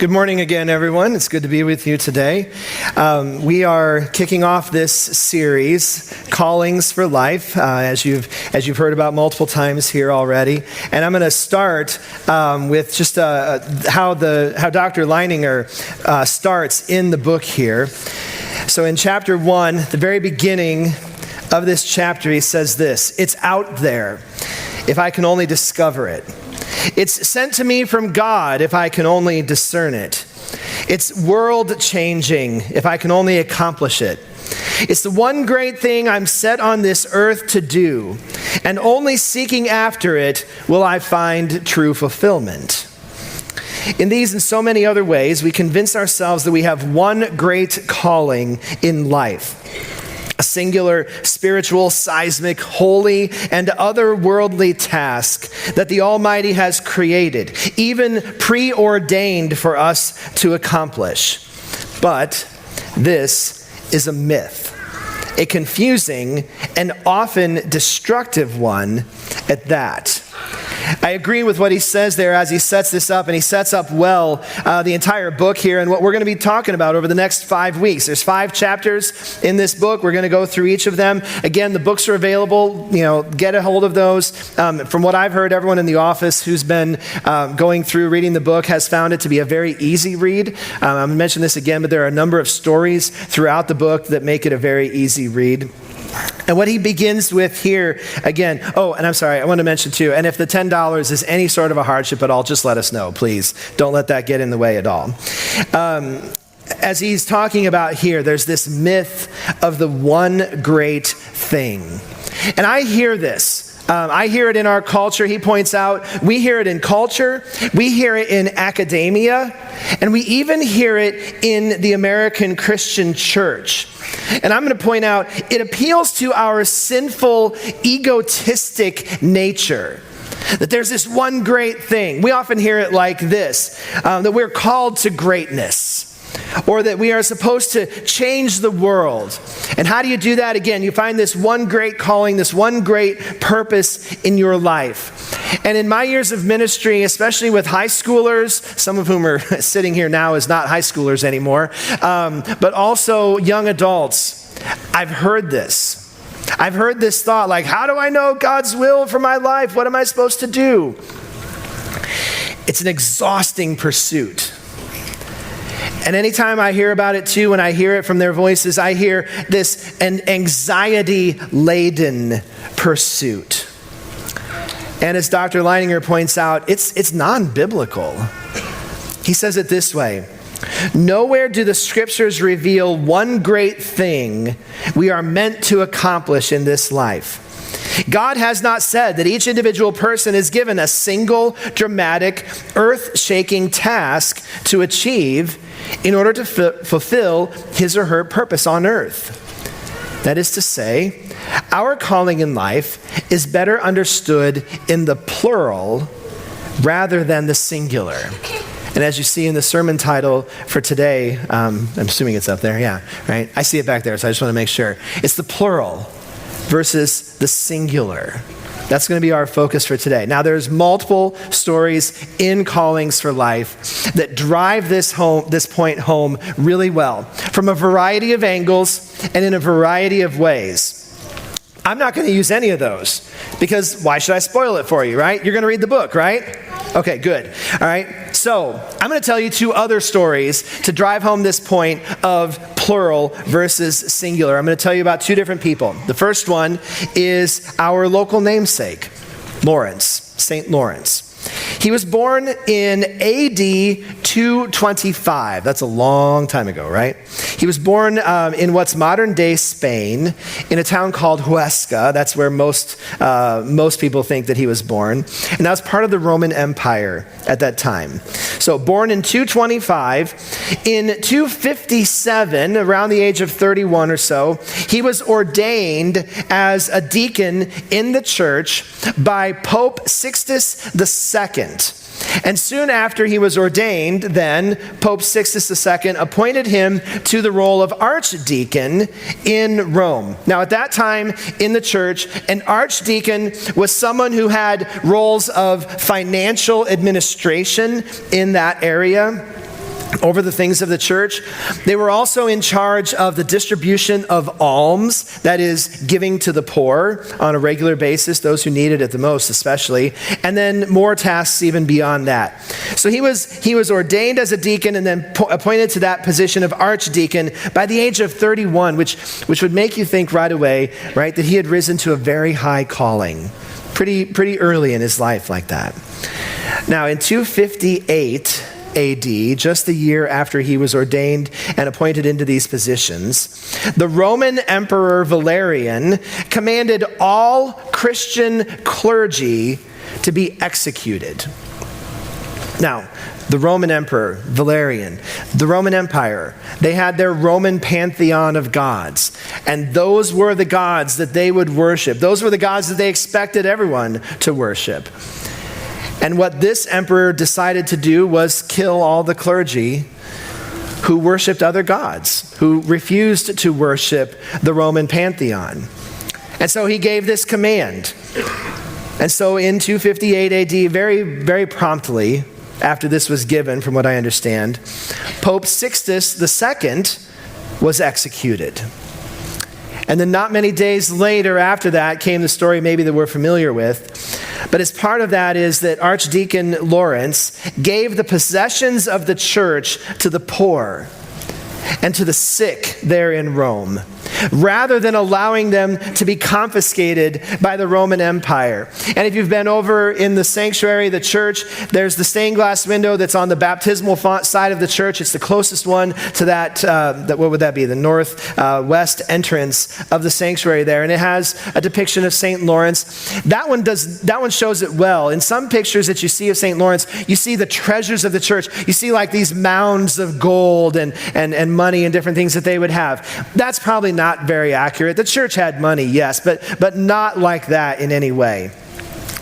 Good morning again, everyone. It's good to be with you today. We are kicking off this series, Callings for Life, as you've heard about multiple times here already. And I'm going to start with just how Dr. Leininger starts in the book here. So in chapter 1, the very beginning of this chapter, he says this: "It's out there, if I can only discover it. It's sent to me from God, if I can only discern it. It's world-changing, if I can only accomplish it. It's the one great thing I'm set on this earth to do, and only seeking after it will I find true fulfillment." In these and so many other ways, we convince ourselves that we have one great calling in life. A singular, spiritual, seismic, holy, and otherworldly task that the Almighty has created, even preordained for us to accomplish. But this is a myth, a confusing and often destructive one at that. I agree with what he says there as he sets this up, and he sets up well the entire book here and what we're going to be talking about over the next 5 weeks. There's 5 chapters in this book. We're going to go through each of them. Again, the books are available. Get a hold of those. From what I've heard, everyone in the office who's been going through reading the book has found it to be a very easy read. I'm going to mention this again, but there are a number of stories throughout the book that make it a very easy read. And what he begins with here, again, and I'm sorry, I want to mention too, and if the $10 is any sort of a hardship at all, just let us know, please. Don't let that get in the way at all. As he's talking about here, there's this myth of the one great thing. And I hear this. I hear it in our culture. He points out, we hear it in culture, we hear it in academia, and we even hear it in the American Christian church. And I'm going to point out, it appeals to our sinful, egotistic nature. That there's this one great thing. We often hear it like this, that we're called to greatness. Or that we are supposed to change the world. And how do you do that? Again, you find this one great calling, this one great purpose in your life. And in my years of ministry, especially with high schoolers, some of whom are sitting here now as not high schoolers anymore, but also young adults, I've heard this. I've heard this thought like, how do I know God's will for my life? What am I supposed to do? It's an exhausting pursuit. And anytime I hear about it too, when I hear it from their voices, I hear this an anxiety-laden pursuit. And as Dr. Leininger points out, it's non-biblical. He says it this way: "Nowhere do the scriptures reveal one great thing we are meant to accomplish in this life. God has not said that each individual person is given a single, dramatic, earth-shaking task to achieve in order to fulfill his or her purpose on earth. That is to say, our calling in life is better understood in the plural rather than the singular." And as you see in the sermon title for today, I'm assuming it's up there, yeah, right? I see it back there, so I just want to make sure. It's the plural versus the singular. That's going to be our focus for today. Now, there's multiple stories in Callings for Life that drive this point home really well, from a variety of angles and in a variety of ways. I'm not going to use any of those, because why should I spoil it for you, right? You're going to read the book, right? Okay, good. All right. So I'm going to tell you 2 other stories to drive home this point of plural versus singular. I'm going to tell you about 2 different people. The first one is our local namesake, Lawrence, St. Lawrence. He was born in AD 225. That's a long time ago, right? He was born in what's modern-day Spain, in a town called Huesca. That's where most people think that he was born. And that was part of the Roman Empire at that time. So born in 225, in 257, around the age of 31 or so, he was ordained as a deacon in the church by Pope Sixtus II. And soon after he was ordained, then, Pope Sixtus II appointed him to the role of archdeacon in Rome. Now, at that time in the church, an archdeacon was someone who had roles of financial administration in that area. over the things of the church. They were also in charge of the distribution of alms, that is, giving to the poor on a regular basis, those who needed it the most especially, and then more tasks even beyond that. So he was ordained as a deacon and then appointed to that position of archdeacon by the age of 31, which would make you think right away, right, that he had risen to a very high calling, pretty early in his life like that. Now, in 258 AD, just a year after he was ordained and appointed into these positions, the Roman Emperor Valerian commanded all Christian clergy to be executed. Now, the Roman Emperor, Valerian, the Roman Empire, they had their Roman pantheon of gods. And those were the gods that they would worship. Those were the gods that they expected everyone to worship. And what this emperor decided to do was kill all the clergy who worshiped other gods, who refused to worship the Roman pantheon. And so he gave this command. And so in 258 AD, very, very promptly, after this was given, from what I understand, Pope Sixtus II was executed. And then not many days later after that came the story maybe that we're familiar with. But as part of that is that Archdeacon Lawrence gave the possessions of the church to the poor and to the sick there in Rome, rather than allowing them to be confiscated by the Roman Empire. And if you've been over in the sanctuary, the church, there's the stained glass window that's on the baptismal side of the church. It's the closest one to that what would that be? The northwest entrance of the sanctuary there. And it has a depiction of St. Lawrence. That one shows it well. In some pictures that you see of St. Lawrence, you see the treasures of the church. You see like these mounds of gold and money and different things that they would have. That's probably not very accurate. The church had money, yes, but not like that in any way.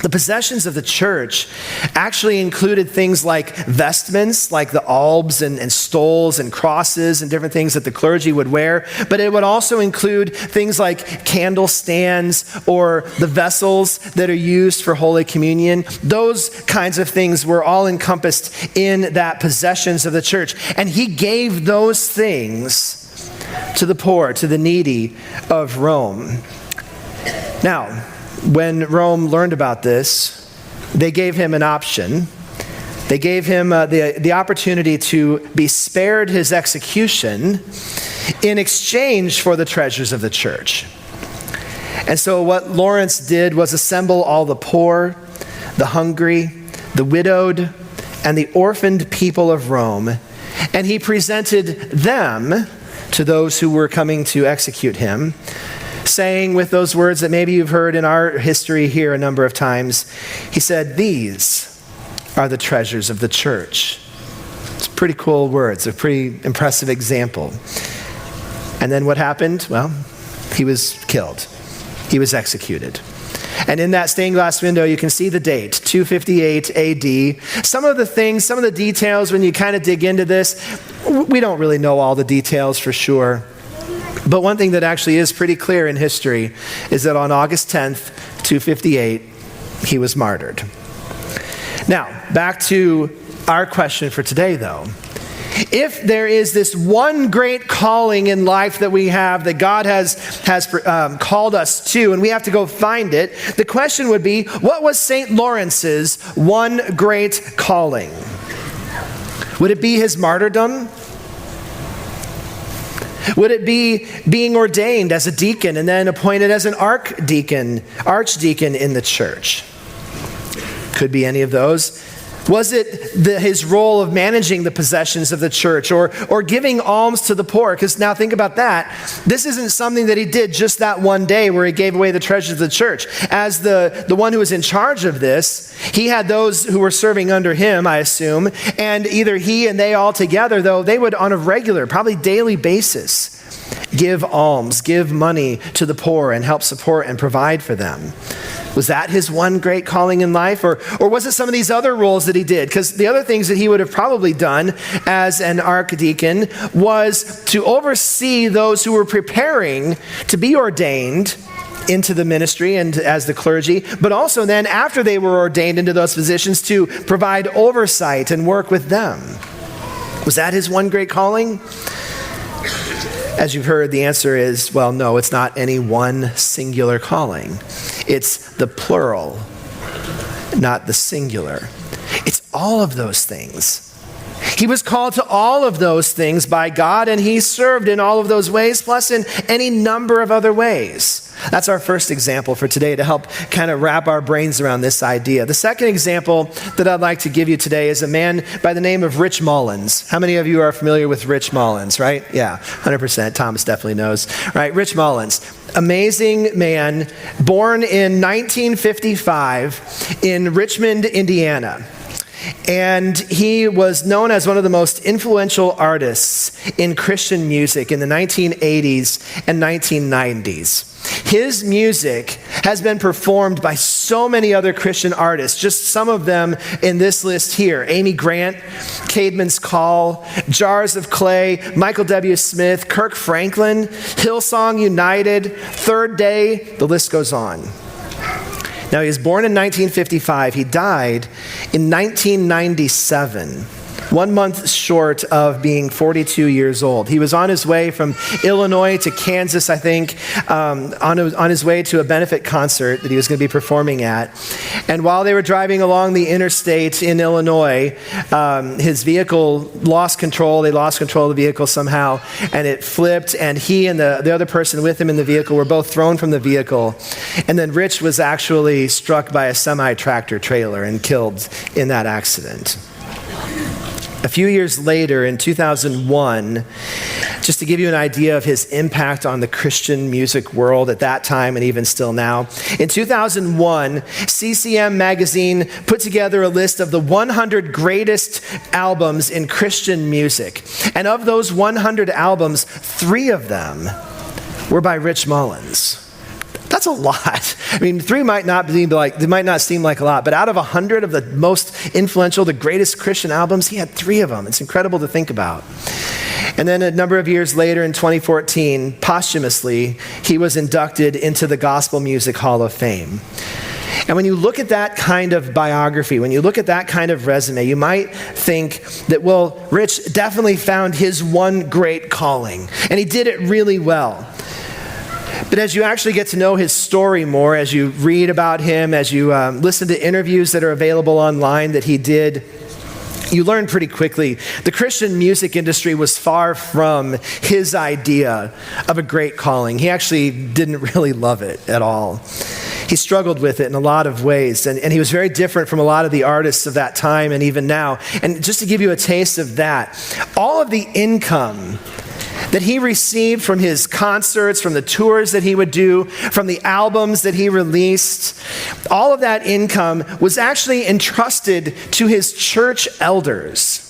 The possessions of the church actually included things like vestments, like the albs and stoles and crosses and different things that the clergy would wear, but it would also include things like candle stands or the vessels that are used for Holy Communion. Those kinds of things were all encompassed in that possessions of the church. And he gave those things to the poor, to the needy of Rome. Now, when Rome learned about this, they gave him an option. They gave him the opportunity to be spared his execution in exchange for the treasures of the church. And so what Lawrence did was assemble all the poor, the hungry, the widowed, and the orphaned people of Rome, and he presented them to those who were coming to execute him, saying with those words that maybe you've heard in our history here a number of times, he said, "These are the treasures of the church." It's pretty cool words, a pretty impressive example. And then what happened? Well, he was killed. He was executed. And in that stained glass window, you can see the date, 258 AD. Some of the details, when you kind of dig into this, we don't really know all the details for sure. But one thing that actually is pretty clear in history is that on August 10th, 258, he was martyred. Now, back to our question for today, though. If there is this one great calling in life that we have, that God has called us to, and we have to go find it, the question would be, what was St. Lawrence's one great calling? Would it be his martyrdom? Would it be being ordained as a deacon and then appointed as an archdeacon in the church? Could be any of those. Was it his role of managing the possessions of the church or giving alms to the poor? Because now think about that. This isn't something that he did just that one day where he gave away the treasures of the church. As the one who was in charge of this, he had those who were serving under him, I assume, and either he and they all together, though, they would on a regular, probably daily basis, give alms, give money to the poor and help support and provide for them. Was that his one great calling in life? Or was it some of these other roles that he did? Because the other things that he would have probably done as an archdeacon was to oversee those who were preparing to be ordained into the ministry and as the clergy, but also then after they were ordained into those positions to provide oversight and work with them. Was that his one great calling? As you've heard, the answer is, well, no, it's not any one singular calling. It's the plural, not the singular. It's all of those things. He was called to all of those things by God, and he served in all of those ways, plus in any number of other ways. That's our first example for today to help kind of wrap our brains around this idea. The second example that I'd like to give you today is a man by the name of Rich Mullins. How many of you are familiar with Rich Mullins, right? Yeah, 100%. Thomas definitely knows, right? Rich Mullins, amazing man, born in 1955 in Richmond, Indiana. And he was known as one of the most influential artists in Christian music in the 1980s and 1990s. His music has been performed by so many other Christian artists, just some of them in this list here: Amy Grant, Caedmon's Call, Jars of Clay, Michael W. Smith, Kirk Franklin, Hillsong United, Third Day, the list goes on. Now, he was born in 1955. He died in 1997, 1 month short of being 42 years old. He was on his way from Illinois to Kansas, I think, on his way to a benefit concert that he was going to be performing at. And while they were driving along the interstate in Illinois, his vehicle lost control. They lost control of the vehicle somehow, and it flipped, and he and the other person with him in the vehicle were both thrown from the vehicle. And then Rich was actually struck by a semi-tractor trailer and killed in that accident. A few years later, in 2001, just to give you an idea of his impact on the Christian music world at that time and even still now, in 2001, CCM magazine put together a list of the 100 greatest albums in Christian music. And of those 100 albums, 3 of them were by Rich Mullins. That's a lot. I mean, 3 might not seem like a lot, but out of 100 of the most influential, the greatest Christian albums, he had 3 of them. It's incredible to think about. And then a number of years later, in 2014, posthumously, he was inducted into the Gospel Music Hall of Fame. And when you look at that kind of biography, when you look at that kind of resume, you might think that, well, Rich definitely found his one great calling, and he did it really well. But as you actually get to know his story more, as you read about him, as you listen to interviews that are available online that he did, you learn pretty quickly the Christian music industry was far from his idea of a great calling. He actually didn't really love it at all. He struggled with it in a lot of ways, and he was very different from a lot of the artists of that time and even now. And just to give you a taste of that, all of the income that he received from his concerts, from the tours that he would do, from the albums that he released, all of that income was actually entrusted to his church elders.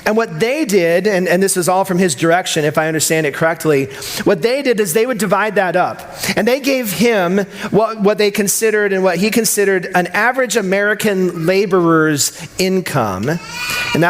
And what they did, and this was all from his direction, if I understand it correctly, what they did is they would divide that up. And they gave him what they considered and what he considered an average American laborer's income. And that